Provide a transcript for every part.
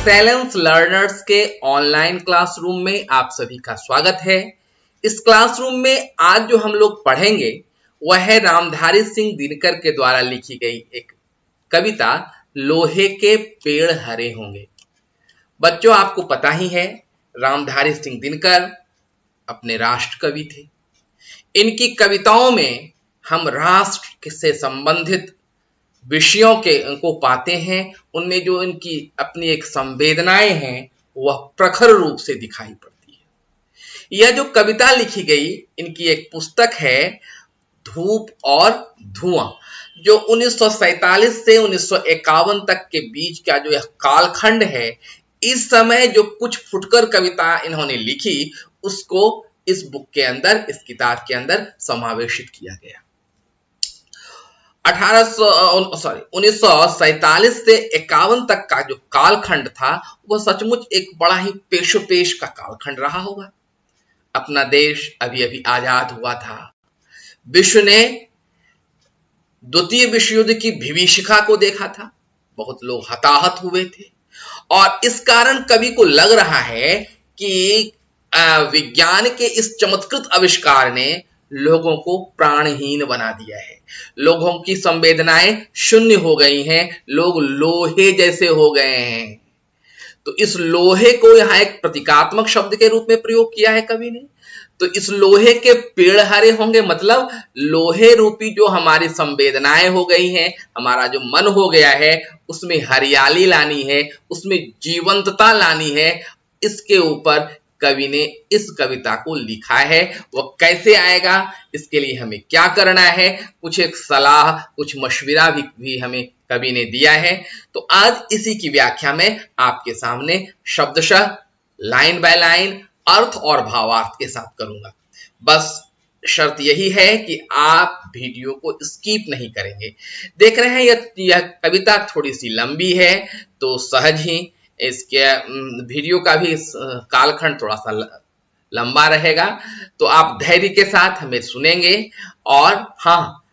Excellence learners के online classroom में आप सभी का स्वागत है। इस क्लासरूम में आज जो हम लोग पढ़ेंगे वह है रामधारी सिंह दिनकर के द्वारा लिखी गई एक कविता लोहे के पेड़ हरे होंगे। बच्चों, आपको पता ही है रामधारी सिंह दिनकर अपने राष्ट्र कवि थे। इनकी कविताओं में हम राष्ट्र से संबंधित विषयों को पाते हैं। उनमें जो इनकी अपनी एक संवेदनाएं हैं वह प्रखर रूप से दिखाई पड़ती है। यह जो कविता लिखी गई, इनकी एक पुस्तक है धूप और धुआं, जो 1947 से 1951 तक के बीच का जो यह कालखंड है। इस समय जो कुछ फुटकर कविता इन्होंने लिखी उसको इस बुक के अंदर, इस किताब के अंदर समावेशित किया गया। 1947 से 51 तक का जो कालखंड था वह सचमुच एक बड़ा ही पेशोपेश का कालखंड रहा होगा। अपना देश अभी अभी आजाद हुआ था। विश्व ने द्वितीय विश्व युद्ध की विभीषिका को देखा था। बहुत लोग हताहत हुए थे और इस कारण कवि को लग रहा है कि विज्ञान के इस चमत्कृत आविष्कार ने लोगों को प्राणहीन बना दिया है। लोगों की संवेदनाएं शून्य हो गई हैं। लोग लोहे जैसे हो गए हैं। तो इस लोहे को यहां एक प्रतीकात्मक शब्द के रूप में प्रयोग किया है कवि ने। तो इस लोहे के पेड़ हरे होंगे, मतलब लोहे रूपी जो हमारी संवेदनाएं हो गई हैं, हमारा जो मन हो गया है, उसमें हरियाली लानी है, उसमें जीवंतता लानी है। इसके ऊपर कवि ने इस कविता को लिखा है। वह कैसे आएगा, इसके लिए हमें क्या करना है, कुछ एक सलाह, कुछ मशविरा भी हमें कवि ने दिया है। तो आज इसी की व्याख्या में आपके सामने शब्दशः लाइन बाय लाइन अर्थ और भावार्थ के साथ करूंगा। बस शर्त यही है कि आप वीडियो को स्किप नहीं करेंगे। देख रहे हैं यह कविता थोड़ी सी लंबी है, तो सहज ही इसके वीडियो का भी कालखंड थोड़ा सा लंबा रहेगा। तो आप धैर्य के साथ हमें सुनेंगे और हाँ,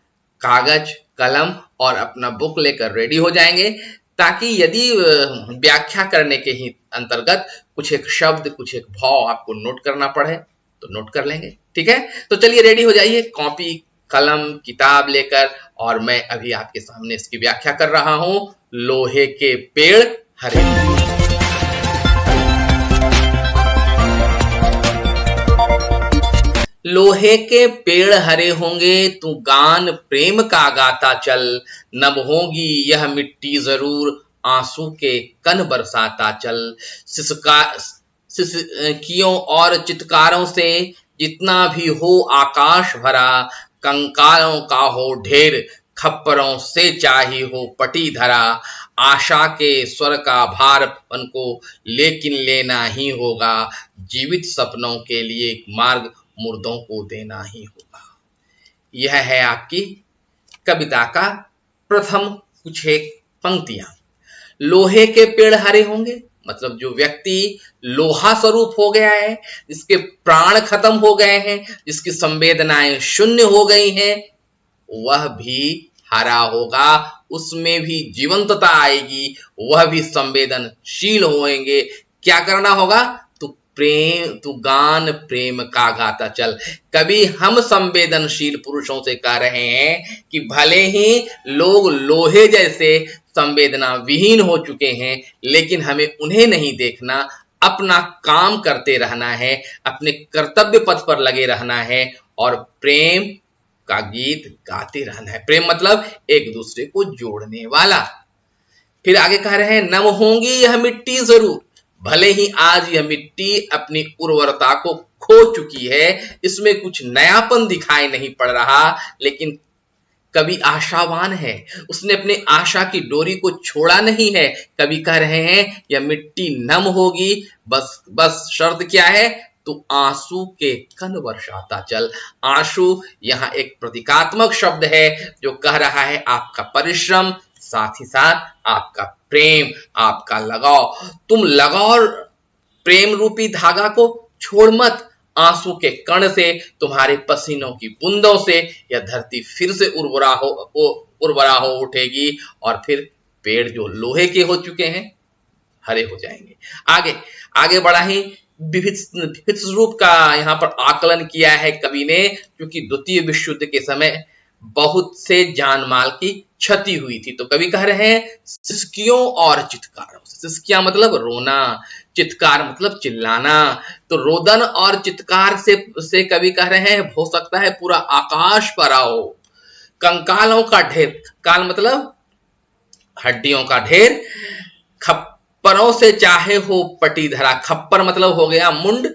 कागज कलम और अपना बुक लेकर रेडी हो जाएंगे, ताकि यदि व्याख्या करने के ही अंतर्गत कुछ एक शब्द, कुछ एक भाव आपको नोट करना पड़े तो नोट कर लेंगे। ठीक है, तो चलिए रेडी हो जाइए, कॉपी कलम किताब लेकर। और मैं अभी आपके सामने इसकी व्याख्या कर रहा हूं। लोहे के पेड़ हरे। लोहे के पेड़ हरे होंगे, तू गान प्रेम का गाता चल। नम होगी यह मिट्टी जरूर, आंसू के कन बरसाता चल। सिसकियों और चित्कारों से जितना भी हो आकाश भरा, कंकालों का हो ढेर, खप्परों से चाही हो पटी धरा। आशा के स्वर का भार उनको लेकिन लेना ही होगा, जीवित सपनों के लिए मार्ग मुर्दों को देना ही होगा। यह है आपकी कविता का प्रथम कुछ एक पंक्तियां। लोहे के पेड़ हरे होंगे, मतलब जो व्यक्ति लोहा स्वरूप हो गया है, जिसके प्राण खत्म हो गए हैं, जिसकी संवेदनाएं शून्य हो गई हैं, वह भी हरा होगा। उसमें भी जीवंतता आएगी, वह भी संवेदनशील होंगे। क्या करना होगा? तू गान प्रेम का गाता चल। कभी हम संवेदनशील पुरुषों से कह रहे हैं कि भले ही लोग लोहे जैसे संवेदना विहीन हो चुके हैं, लेकिन हमें उन्हें नहीं देखना, अपना काम करते रहना है, अपने कर्तव्य पथ पर लगे रहना है और प्रेम का गीत गाते रहना है। प्रेम मतलब एक दूसरे को जोड़ने वाला। फिर आगे कह रहे हैं, नम होंगी यह मिट्टी जरूर। भले ही आज यह मिट्टी अपनी उर्वरता को खो चुकी है, इसमें कुछ नयापन दिखाई नहीं पड़ रहा, लेकिन कवि आशावान है। उसने अपनी आशा की डोरी को छोड़ा नहीं है। कवि कह रहे हैं यह मिट्टी नम होगी, बस शर्त क्या है? तो आंसू के कन बरसाता चल। आंसू यहाँ एक प्रतीकात्मक शब्द है जो कह रहा है आपका परिश्रम, साथ ही साथ आपका प्रेम, आपका लगाव। तुम लगाव प्रेम रूपी धागा को छोड़ मत। आंसू के कण से, तुम्हारे पसीनों की बूंदों से यह धरती फिर से उर्वरा हो उठेगी और फिर पेड़ जो लोहे के हो चुके हैं हरे हो जाएंगे। आगे आगे बढ़ा ही विविध स्वरूप का यहाँ पर आकलन किया है कवि ने, क्योंकि द्वितीय विश्व युद्ध के समय बहुत से जान माल की क्षति हुई थी। तो कवि कह रहे हैं सिसकियों और चित्कारों से। सिसकियां मतलब रोना, चित्कार मतलब चिल्लाना। तो रोदन और चित्कार से कवि कह रहे हैं हो सकता है पूरा आकाश भरा हो। कंकालों का ढेर, काल मतलब हड्डियों का ढेर, खप्परों से चाहे हो पटी धरा। खप्पर मतलब हो गया मुंड,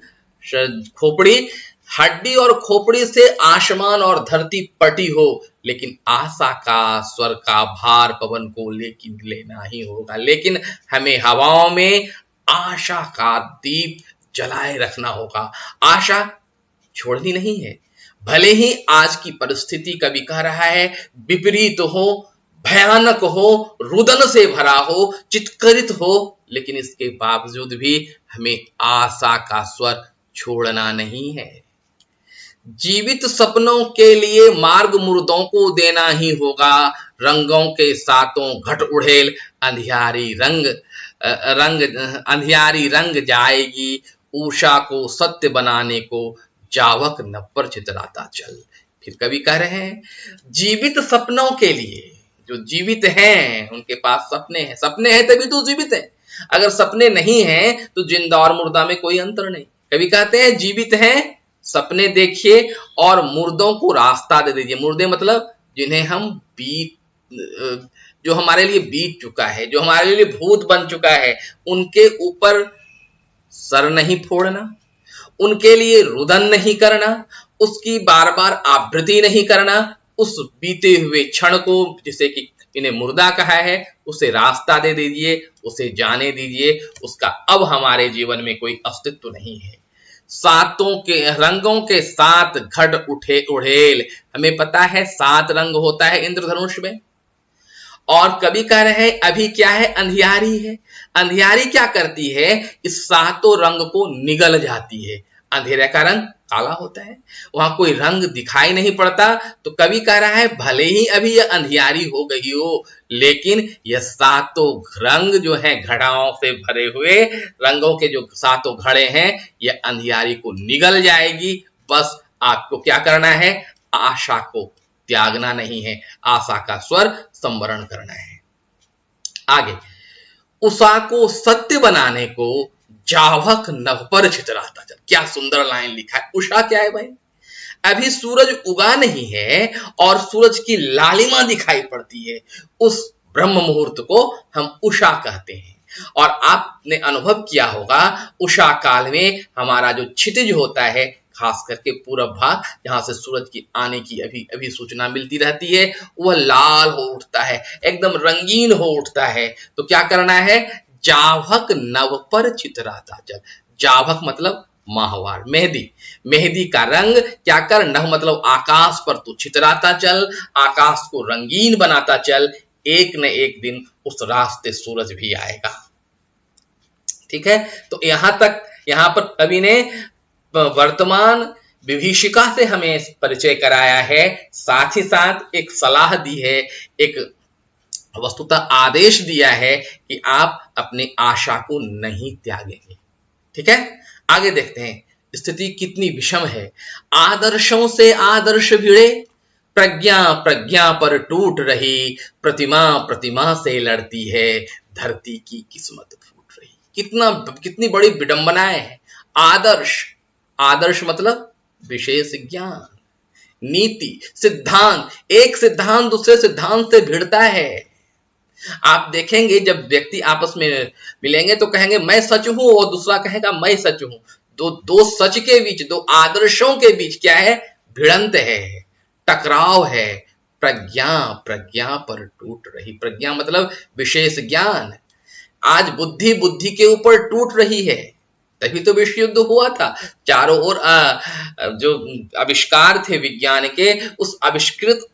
खोपड़ी, हड्डी और खोपड़ी से आसमान और धरती पटी हो, लेकिन आशा का स्वर का भार पवन को लेकिन लेना ही होगा। लेकिन हमें हवाओं में आशा का दीप जलाए रखना होगा। आशा छोड़नी नहीं है। भले ही आज की परिस्थिति कभी कह रहा है विपरीत हो, भयानक हो, रुदन से भरा हो, चित्करित हो, लेकिन इसके बावजूद भी हमें आशा का स्वर छोड़ना नहीं है। जीवित सपनों के लिए मार्ग मुर्दों को देना ही होगा। रंगों के सातों घट उड़ेल, अंधियारी रंग जाएगी। उषा को सत्य बनाने को जावक नप्पर चितराता चल। फिर कवि कह रहे हैं जीवित सपनों के लिए, जो जीवित हैं उनके पास सपने हैं। सपने हैं तभी तो जीवित है। अगर सपने नहीं हैं तो जिंदा और मुर्दा में कोई अंतर नहीं। कवि कहते हैं जीवित हैं, सपने देखिए और मुर्दों को रास्ता दे दीजिए। मुर्दे मतलब जिन्हें हम जो हमारे लिए बीत चुका है, जो हमारे लिए भूत बन चुका है, उनके ऊपर सर नहीं फोड़ना, उनके लिए रुदन नहीं करना, उसकी बार बार आवृत्ति नहीं करना। उस बीते हुए क्षण को, जिसे कि इन्हें मुर्दा कहा है, उसे रास्ता दे दीजिए, उसे जाने दीजिए। उसका अब हमारे जीवन में कोई अस्तित्व नहीं है। सातों के रंगों के सात घट उठे उड़ेल। हमें पता है 7 रंग होता है इंद्रधनुष में। और कवि कह रहे हैं अभी क्या है, अंधियारी है। अंधियारी क्या करती है, इस सातों रंग को निगल जाती है। अंधेरे का रंग काला होता है, वहां कोई रंग दिखाई नहीं पड़ता। तो कवि कह रहा है भले ही अभी यह अंधियारी हो गई हो, लेकिन यह सातों रंग जो हैं, घड़ाओं से भरे हुए रंगों के जो सातों घड़े हैं, यह अंधियारी को निगल जाएगी। बस आपको क्या करना है, आशा को त्यागना नहीं है, आशा का स्वर संवरण करना है। आगे उषा को सत्य बनाने को जावक नभ पर छितराता चल। क्या सुंदर लाइन लिखा है। उषा क्या है भाई, अभी सूरज उगा नहीं है और सूरज की लालिमा दिखाई पड़ती है। उस ब्रह्म मुहूर्त को हम उषा कहते हैं। और आपने अनुभव किया होगा उषा काल में हमारा जो क्षितिज होता है, खास करके पूरब भाग, जहां से सूरज की आने की अभी अभी सूचना मिलती रहती है, वह लाल हो उठता है, एकदम रंगीन हो उठता है। तो क्या करना है, जावक नव पर चितराता चल। जावक मतलब माहवार, मेहंदी, मेहंदी का रंग क्या कर, नव मतलब आकाश पर तू चितराता चल, आकाश को रंगीन बनाता चल। एक न एक दिन उस रास्ते सूरज भी आएगा। ठीक है, तो यहां तक, यहां पर कवि ने वर्तमान विभीषिका से हमें परिचय कराया है, साथ ही साथ एक सलाह दी है, एक वस्तुतः आदेश दिया है कि आप अपनी आशा को नहीं त्यागेंगे। ठीक है, आगे देखते हैं स्थिति कितनी विषम है। आदर्शों से आदर्श भिड़े, प्रज्ञा प्रज्ञा पर टूट रही, प्रतिमा प्रतिमा से लड़ती है, धरती की किस्मत फूट रही। कितनी बड़ी विडंबनाएं है। आदर्श, आदर्श मतलब विशेष ज्ञान, नीति, सिद्धांत। एक सिद्धांत दूसरे सिद्धांत से भिड़ता है। आप देखेंगे जब व्यक्ति आपस में मिलेंगे तो कहेंगे मैं सच हूं और दूसरा कहेगा मैं सच हूं। दो सच के बीच, दो आदर्शों के बीच क्या है, भिड़ंत है, टकराव है। प्रज्ञा प्रज्ञा पर टूट रही। प्रज्ञा मतलब विशेष ज्ञान। आज बुद्धि बुद्धि के ऊपर टूट रही है, तभी तो विश्व युद्ध हुआ था। चारों ओर जो आविष्कार थे विज्ञान के, उस आविष्कृत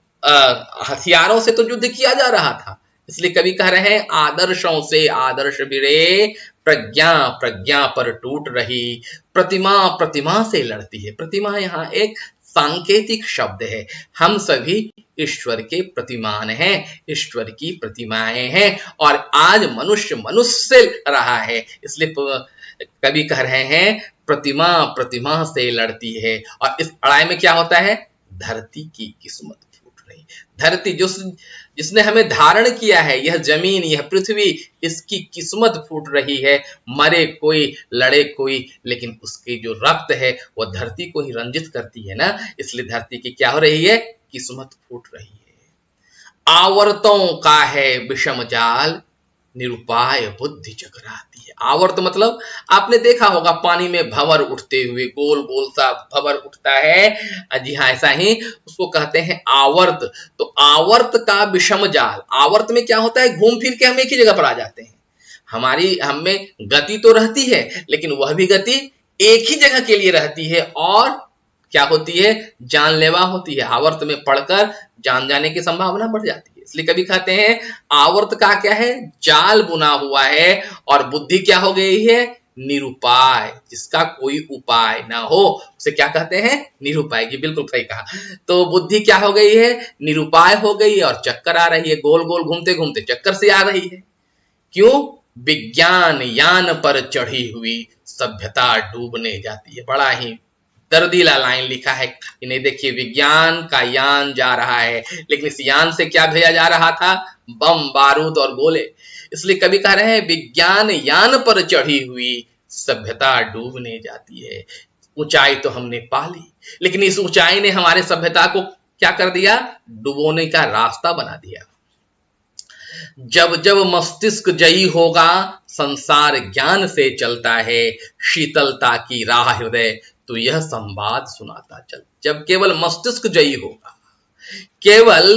हथियारों से तो युद्ध किया जा रहा था। इसलिए कवि कह रहे हैं आदर्शों से आदर्श भिड़े, प्रज्ञा प्रज्ञा पर टूट रही, प्रतिमा प्रतिमा से लड़ती है। प्रतिमा यहाँ एक सांकेतिक शब्द है। हम सभी ईश्वर के प्रतिमान हैं, ईश्वर की प्रतिमाएं हैं, और आज मनुष्य मनुष्य से रहा है, इसलिए कवि कह रहे हैं प्रतिमा प्रतिमा से लड़ती है। और इस लड़ाई में क्या होता है, धरती की किस्मत फूट रही। धरती जिसने हमें धारण किया है, यह जमीन, यह पृथ्वी, इसकी किस्मत फूट रही है। मरे कोई, लड़े कोई, लेकिन उसकी जो रक्त है वह धरती को ही रंजित करती है ना, इसलिए धरती की क्या हो रही है, किस्मत फूट रही है। आवर्तों का है विषम जाल, निरुपाय बुद्धि चकराती है। आवर्त मतलब आपने देखा होगा पानी में भंवर उठते हुए, गोल गोल सा भंवर उठता है, जी हाँ, ऐसा ही उसको कहते हैं आवर्त। तो आवर्त का विषम जाल, आवर्त में क्या होता है, घूम फिर के हम एक ही जगह पर आ जाते हैं। हमें गति तो रहती है, लेकिन वह भी गति एक ही जगह के लिए रहती है, और क्या होती है, जानलेवा होती है। आवर्त में पढ़कर जान जाने की संभावना बढ़ जाती है। इसलिए कभी कहते हैं आवर्त का क्या है, जाल बुना हुआ है, और बुद्धि क्या हो गई है, निरुपाय, जिसका कोई उपाय ना हो उसे क्या कहते हैं, निरुपाय। जी बिल्कुल सही कहा। तो बुद्धि क्या हो गई है, निरुपाय हो गई, और चक्कर आ रही है, गोल गोल घूमते घूमते चक्कर से आ रही है। क्यों, विज्ञान यान पर चढ़ी हुई सभ्यता डूबने जाती है। बड़ा ही दर्दीला लाइन लिखा है, इन्हें देखिए, विज्ञान का यान जा रहा है, लेकिन इस यान से क्या भेजा जा रहा था, बम बारूद और गोले। इसलिए कभी कह रहे हैं विज्ञान यान पर चढ़ी हुई सभ्यता डूबने जाती है। ऊंचाई तो हमने पा ली, लेकिन इस ऊंचाई ने हमारे सभ्यता को क्या कर दिया, डुबोने का रास्ता बना दिया। जब जब मस्तिष्क जयी होगा, संसार ज्ञान से चलता है, शीतलता की राह हृदय तो यह संवाद सुनाता चल। जब केवल मस्तिष्क जयी होगा, केवल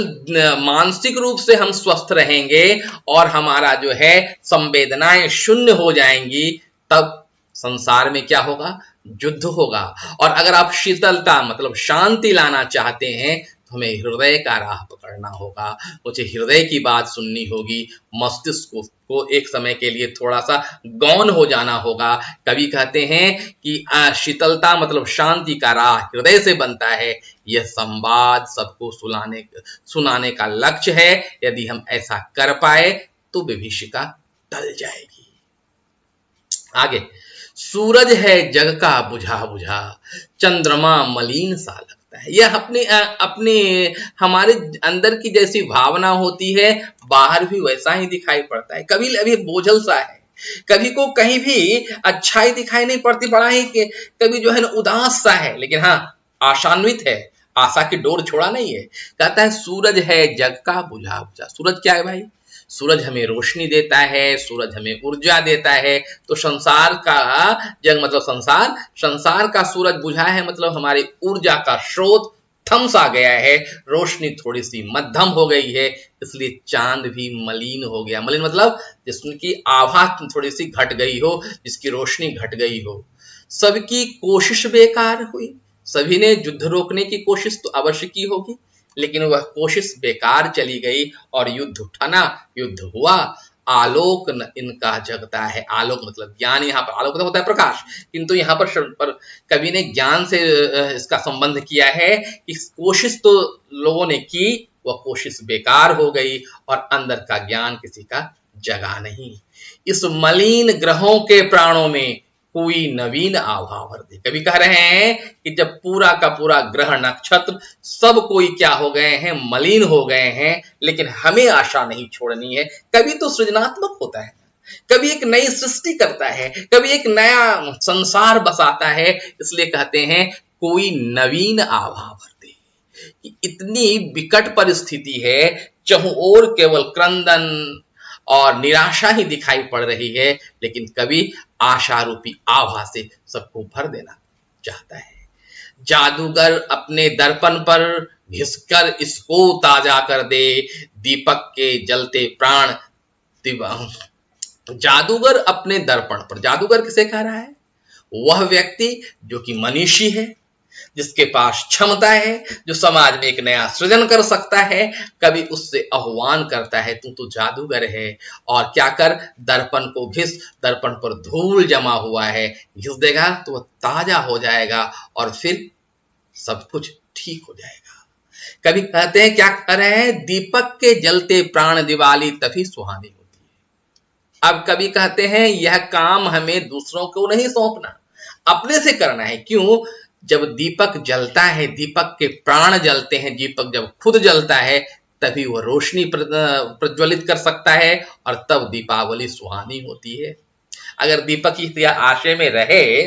मानसिक रूप से हम स्वस्थ रहेंगे और हमारा जो है संवेदनाएं शून्य हो जाएंगी, तब संसार में क्या होगा, युद्ध होगा। और अगर आप शीतलता मतलब शांति लाना चाहते हैं, तो हमें हृदय का राह पकड़ना होगा, मुझे हृदय की बात सुननी होगी, मस्तिष्क को एक समय के लिए थोड़ा सा गौन हो जाना होगा। कवि कहते हैं कि शीतलता मतलब शांति का राह हृदय से बनता है। यह संवाद सबको सुनाने का लक्ष्य है। यदि हम ऐसा कर पाए तो विभीषिका टल जाएगी। आगे, सूरज है जग का बुझा बुझा, चंद्रमा मलिन सा लगता है। यह अपने हमारे अंदर की जैसी भावना होती है, बाहर भी वैसा ही दिखाई पड़ता है। कभी अभी बोझल सा है, कभी को कहीं भी अच्छाई दिखाई नहीं पड़ती, बड़ा ही कभी जो है ना उदास सा है, लेकिन हाँ आशान्वित है, आशा की डोर छोड़ा नहीं है। कहता है सूरज है जग का बुझा बुझा। सूरज क्या है भाई, सूरज हमें रोशनी देता है, सूरज हमें ऊर्जा देता है। तो संसार का जग मतलब संसार का सूरज बुझा है, मतलब हमारी ऊर्जा का स्रोत थम सा गया है, रोशनी थोड़ी सी मध्यम हो गई है, इसलिए चांद भी मलिन हो गया। मलिन मतलब जिसकी आभा थोड़ी सी घट गई हो, जिसकी रोशनी घट गई हो। सबकी कोशिश बेकार हुई, सभी ने युद्ध रोकने की कोशिश तो अवश्य की होगी, लेकिन वह कोशिश बेकार चली गई और युद्ध ठना, युद्ध हुआ। आलोक न इनका जगता है। आलोक मतलब ज्ञान, यहाँ पर आलोक मतलब होता है प्रकाश, किंतु यहाँ पर कवि ने ज्ञान से इसका संबंध किया है कि कोशिश तो लोगों ने की, वह कोशिश बेकार हो गई और अंदर का ज्ञान किसी का जगा नहीं। इस मलिन ग्रहों के प्राणों में कोई नवीन आभा भर दे। कभी कह रहे हैं कि जब पूरा का पूरा ग्रह नक्षत्र सब कोई क्या हो गए हैं, मलिन हो गए हैं, लेकिन हमें आशा नहीं छोड़नी है। कभी तो सृजनात्मक होता है, कभी एक नई सृष्टि करता है, कभी एक नया संसार बसाता है। इसलिए कहते हैं कोई नवीन आभा भर दे। कि इतनी विकट परिस्थिति है, चहुं ओर केवल क्रंदन और निराशा ही दिखाई पड़ रही है, लेकिन कवि आशा रूपी आभा से सबको भर देना चाहता है। जादूगर अपने दर्पण पर घिसकर इसको ताजा कर दे, दीपक के जलते प्राण। जादूगर अपने दर्पण पर, जादूगर किसे कह रहा है, वह व्यक्ति जो कि मनीषी है, जिसके पास क्षमता है, जो समाज में एक नया सृजन कर सकता है। कभी उससे आह्वान करता है, तू तो जादूगर है, और क्या कर, दर्पण को घिस, दर्पण पर धूल जमा हुआ है, घिस देगा तो वह ताजा हो जाएगा और फिर सब कुछ ठीक हो जाएगा। कभी कहते हैं, क्या कह रहे हैं, दीपक के जलते प्राण दिवाली तभी सुहानी होती है। अब कभी कहते हैं, यह काम हमें दूसरों को नहीं सौंपना, अपने से करना है। क्यों? जब दीपक जलता है, दीपक के प्राण जलते हैं, दीपक जब खुद जलता है तभी वह रोशनी प्रज्वलित कर सकता है और तब दीपावली सुहानी होती है। अगर दीपक इस आशय में रहे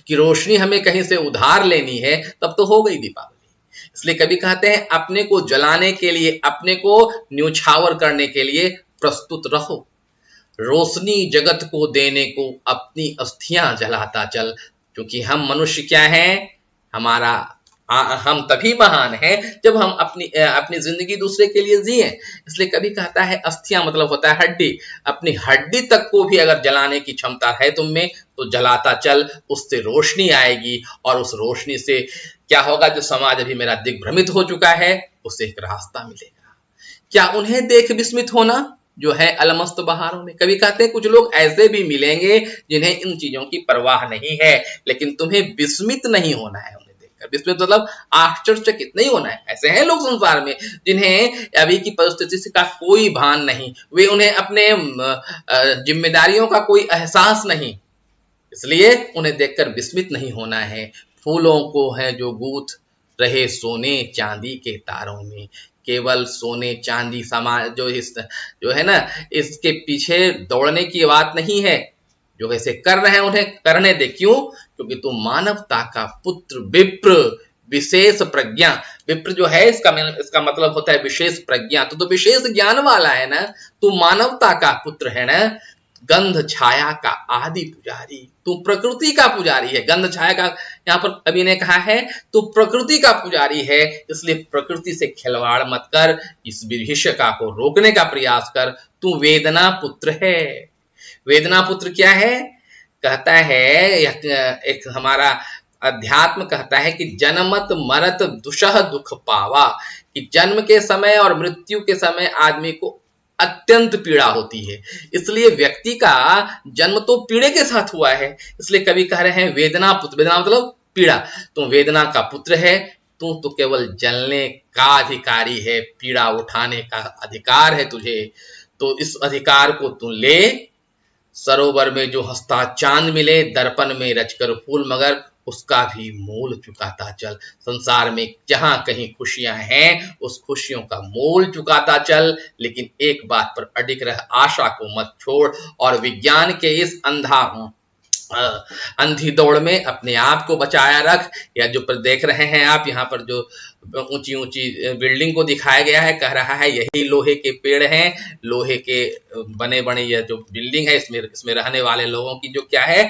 कि रोशनी हमें कहीं से उधार लेनी है, तब तो हो गई दीपावली। इसलिए कभी कहते हैं, अपने को जलाने के लिए, अपने को न्योछावर करने के लिए प्रस्तुत रहो। रोशनी जगत को देने को अपनी अस्थियां जलाता चल। क्योंकि हम मनुष्य क्या हैं, हम तभी महान हैं जब हम अपनी जिंदगी दूसरे के लिए जिए। इसलिए कभी कहता है, अस्थियां मतलब होता है हड्डी, अपनी हड्डी तक को भी अगर जलाने की क्षमता है तुम में तो जलाता चल, उससे रोशनी आएगी और उस रोशनी से क्या होगा, जो समाज अभी मेरा दिग्भ्रमित हो चुका है उसे एक रास्ता मिलेगा। क्या उन्हें देख विस्मित होना जो है अलमस्त बहारों में? कभी कहते हैं, कुछ लोग ऐसे भी मिलेंगे जिन्हें इन चीजों की परवाह नहीं है, लेकिन तुम्हें विस्मित नहीं होना है उन्हें देखकर। विस्मित मतलब आश्चर्यचकित नहीं होना है। ऐसे हैं लोग संसार में जिन्हें अभी की परिस्थिति से का कोई भान नहीं, वे उन्हें अपने जिम्मेदारियों का कोई एहसास नहीं, इसलिए उन्हें देखकर विस्मित नहीं होना है। फूलों को है जो गूथ रहे सोने चांदी के तारों में। केवल सोने चांदी समाज जो है ना, इसके पीछे दौड़ने की बात नहीं है। जो वैसे कर रहे हैं उन्हें करने दे। क्यों? क्योंकि तुम मानवता का पुत्र, विप्र, विशेष प्रज्ञा। विप्र जो है इसका मतलब होता है विशेष प्रज्ञा। तो विशेष ज्ञान वाला है ना, तू मानवता का पुत्र है ना, गंध छाया का आदि पुजारी। तू प्रकृति का पुजारी है। गंध छाया का यहाँ पर कवि ने कहा है, तू प्रकृति का पुजारी है, इसलिए प्रकृति से खिलवाड़ मत कर, इस विभीषिका को रोकने का प्रयास कर। तू वेदना पुत्र है। वेदना पुत्र क्या है? कहता है, एक हमारा अध्यात्म कहता है कि जन्मत मरत दुषह दुख पावा, कि जन्म के समय और मृत्यु के समय आदमी को अत्यंत पीड़ा होती है। इसलिए व्यक्ति का जन्म तो पीड़े के साथ हुआ है। इसलिए कवि कह रहे हैं, वेदना पुत्र। वेदना मतलब पीड़ा। तू वेदना का पुत्र है, तू तो केवल जलने का अधिकारी है, पीड़ा उठाने का अधिकार है तुझे। तो इस अधिकार को तू ले। सरोवर में जो हंसता चांद मिले, दर्पण में रचकर फूल मगर, उसका भी मोल चुकाता चल। संसार में जहां कहीं खुशियां हैं, उस खुशियों का मोल चुकाता चल। लेकिन एक बात पर अडिग रह, आशा को मत छोड़ और विज्ञान के इस अंधी दौड़ में अपने आप को बचाया रख। या जो पर देख रहे हैं आप, यहाँ पर जो ऊंची ऊंची बिल्डिंग को दिखाया गया है, कह रहा है यही लोहे के पेड़ हैं, लोहे के बने बने यह जो बिल्डिंग है, इसमें रहने वाले लोगों की जो क्या है,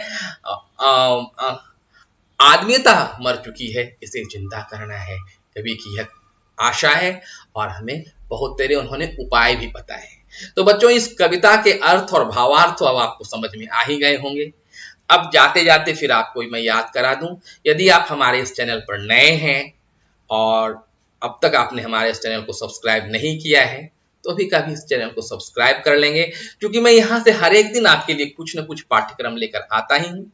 आत्मीयता मर चुकी है, इसे जिंदा करना है। कवि की यह आशा है और हमें बहुत तेरे उन्होंने उपाय भी बताए। तो बच्चों, इस कविता के अर्थ और भावार्थ अब आपको समझ में आ ही गए होंगे। अब जाते जाते फिर आपको मैं याद करा दूं, यदि आप हमारे इस चैनल पर नए हैं और अब तक आपने हमारे इस चैनल को सब्सक्राइब नहीं किया है, तो अभी कभी इस चैनल को सब्सक्राइब कर लेंगे, क्योंकि मैं यहाँ से हर एक दिन आपके लिए कुछ न कुछ पाठ्यक्रम लेकर आता ही हूँ।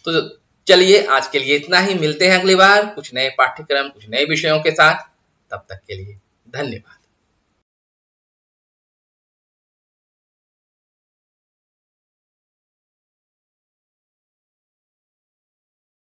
तो चलिए, आज के लिए इतना ही। मिलते हैं अगली बार कुछ नए पाठ्यक्रम, कुछ नए विषयों के साथ। तब तक के लिए धन्यवाद।